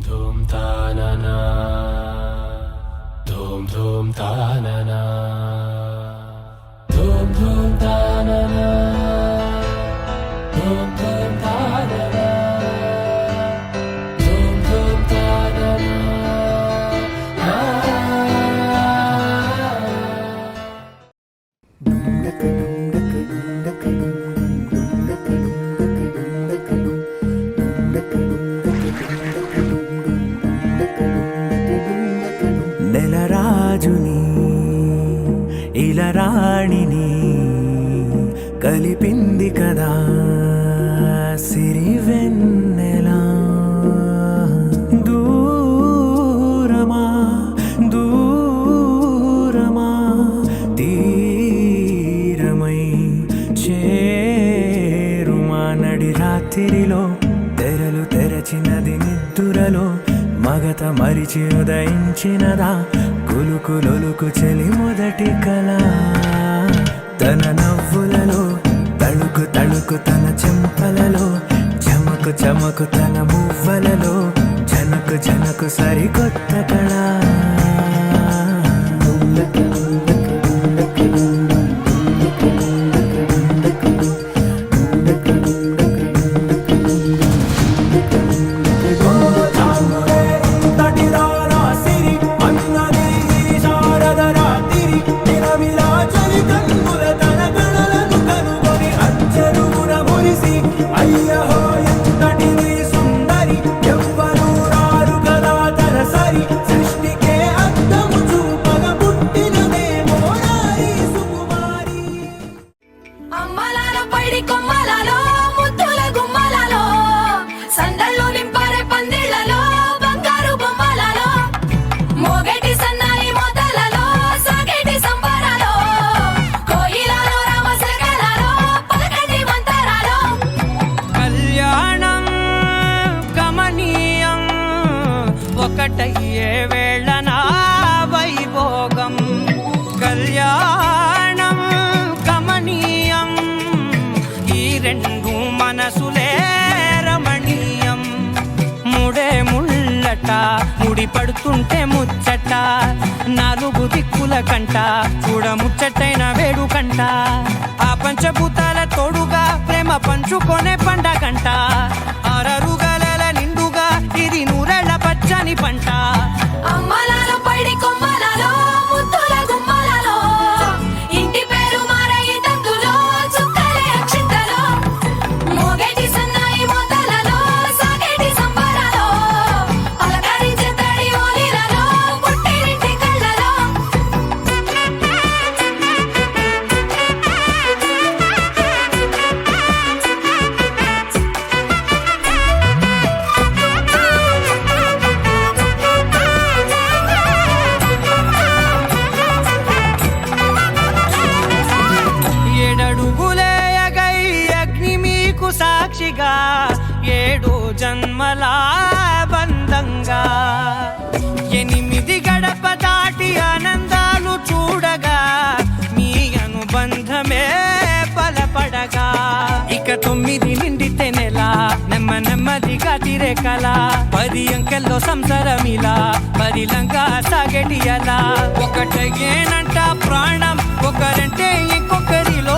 ధూమ్ తాననా ధూమ్ ధూమ్ తాననా ధూమ్ ధూమ్ తాననా ధూమ్ ధూమ్ తాననా ధూమ్ ధూమ్ తాననా నెలరాజుని ఇలరాణిని కలిపింది కదా సిరివెన్నెలా దూరమా దూరమా తీరమై చేరుమా నడి రాత్రిలో తెరలు తెరచినది నిద్దురలో మగత మరిచి ఉదయించినదా కులుకులొలుకు చెలి మొదటి కళ తన నవ్వులలో తళుకు తళుకు తన చెంపలలో చమకు చమకు తన మువ్వలలో జనకు జనకు సరికొత్త కళ ఒకటయ్యే వేళ నా వైభోగం కళ్యాణం కమనీయం ఈ రెండు మనసులే రమణీయం ముడే ముళ్ళట ముడి పడుతుంటే ముచ్చట నాలుగు దిక్కుల కంట చూడ ముచ్చటైన వేడుకంట ఆ పంచభూతాల తోడుగా ప్రేమ పంచుకొనే పండగంట ఆరరుగల నిండుగా ఇది నూరెళ్ళ పచ్చని పంట అమ్మలాలో పైడి కొమ్మలలో ముద్దుల గుమ్మలలో ఇంటి పేరు మారయి తందులో చుక్కలే అక్షింతలో మోగేటి సన్నాయి మోతలలో సాగేటి సంబరాలో పలకరించే తడి ఓలిలలో పుట్టినింటి కళ్ళలో ఏడడుగులేయగై అగ్ని మీకు సాక్షిగా ఏడు జన్మల బంధంగా ఎనిమిది గడప దాటి ఆనందాలు చూడగా మీ అనుబంధమే బలపడగా ఇక 9 నిండితే నెల నెమ్మదిగా తిరే కల 10 అంకెల్లో సంసారమిలా పరిలంగా సాగటి అలా ఒకటేనంట ప్రాణం ఒకరంటే ఇంకొకరిలో